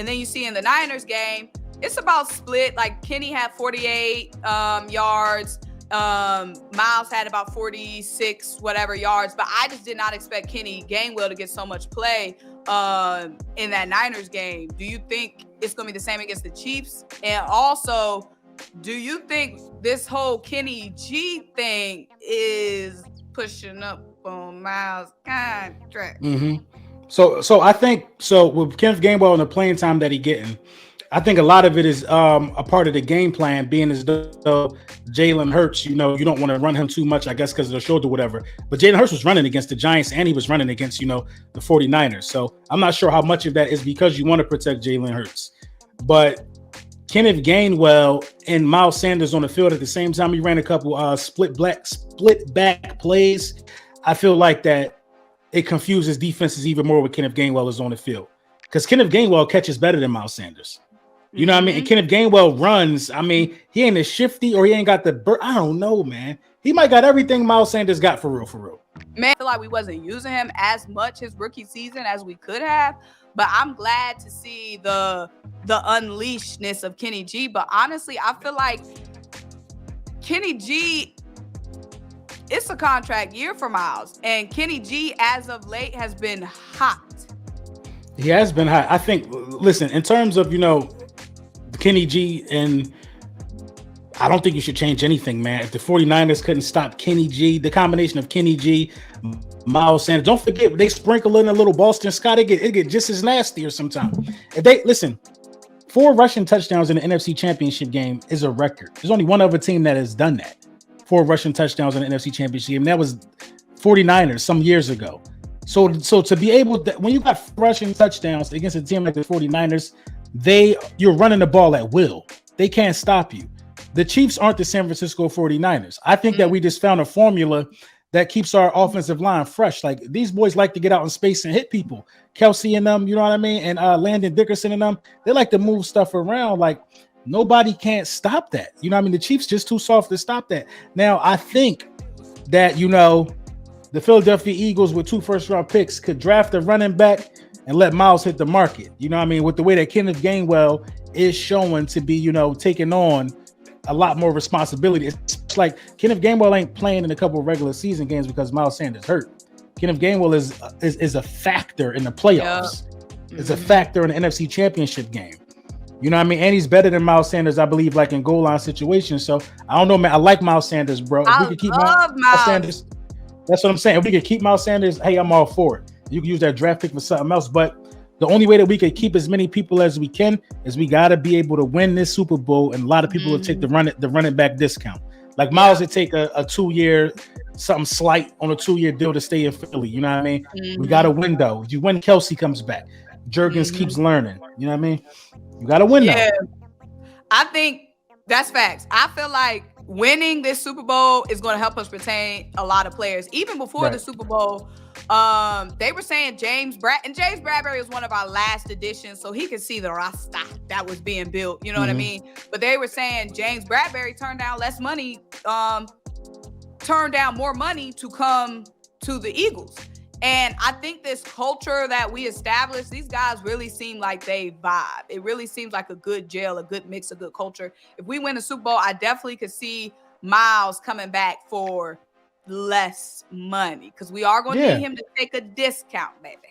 And then you see in the Niners game, it's about split. Like Kenny had 48 yards. Miles had about 46 whatever yards, but I just did not expect Kenneth Gainwell to get so much play in that Niners game. Do you think it's going to be the same against the Chiefs? And also, do you think this whole Kenny G thing is pushing up on Miles' contract? So I think with Kenneth Gainwell and the playing time that he's getting, I think a lot of it is a part of the game plan, being as though Jalen Hurts, you don't want to run him too much, I guess, because of the shoulder or whatever. But Jalen Hurts was running against the Giants and he was running against, the 49ers. So I'm not sure how much of that is because you want to protect Jalen Hurts. But Kenneth Gainwell and Miles Sanders on the field at the same time, he ran a couple split back plays. I feel like that it confuses defenses even more when Kenneth Gainwell is on the field. Because Kenneth Gainwell catches better than Miles Sanders. You know what I mean? And Kenneth Gainwell runs. I mean, he ain't as shifty or he ain't got the I don't know, man. He might got everything Miles Sanders got for real. Man, I feel like we wasn't using him as much his rookie season as we could have. But I'm glad to see the unleashedness of Kenny G. But honestly, I feel like Kenny G, it's a contract year for Miles. And Kenny G, as of late, has been hot. He has been hot. I think, listen, in terms of, Kenny G, and I don't think you should change anything, man. If the 49ers couldn't stop Kenny G, the combination of Kenny G, Miles Sanders, don't forget, they sprinkle in a little Boston Scott, it get just as nasty or sometimes. If they, listen, 4 rushing touchdowns in the NFC Championship game is a record. There's only one other team that has done that. 4 rushing touchdowns in the NFC Championship game. That was 49ers some years ago. So to be able to, when you got rushing touchdowns against a team like the 49ers, you're running the ball at will. They can't stop you. The Chiefs aren't the San Francisco 49ers. I think that we just found a formula that keeps our offensive line fresh. Like, these boys like to get out in space and hit people. KELCE and them, you know what I mean? And Landon Dickerson and them, they like to move stuff around. Like, nobody can't stop that. You know what I mean? The Chiefs just too soft to stop that. Now, I think that, the Philadelphia Eagles with 2 first-round picks could draft a running back and let Miles hit the market. You know what I mean? With the way that Kenneth Gainwell is showing to be, taking on a lot more responsibility. It's like Kenneth Gainwell ain't playing in a couple of regular season games because Miles Sanders hurt. Kenneth Gainwell is a factor in the playoffs. Yeah. It's a factor in the NFC Championship game. You know what I mean? And he's better than Miles Sanders, I believe, like in goal line situations. So I don't know, man. I like Miles Sanders, bro. If we could keep Miles Sanders, that's what I'm saying. If we could keep Miles Sanders, hey, I'm all for it. You can use that draft pick for something else. But the only way that we could keep as many people as we can is we got to be able to win this Super Bowl. And a lot of people will take the running back discount. Like Miles would take a 2-year, something slight on a 2-year deal to stay in Philly. You know what I mean? We got a window. If you win, KELCE comes back. Jurgens keeps learning. You know what I mean? You got a window. Yeah. I think that's facts. I feel like winning this Super Bowl is going to help us retain a lot of players. Even before the Super Bowl, they were saying James Bradbury was one of our last additions, so he could see the roster that was being built. You know what I mean? But they were saying James Bradbury turned down more money to come to the Eagles. And I think this culture that we established, these guys really seem like they vibe. It really seems like a good gel, a good mix, a good culture. If we win the Super Bowl, I definitely could see Miles coming back for less money because we are going to need him to take a discount, baby.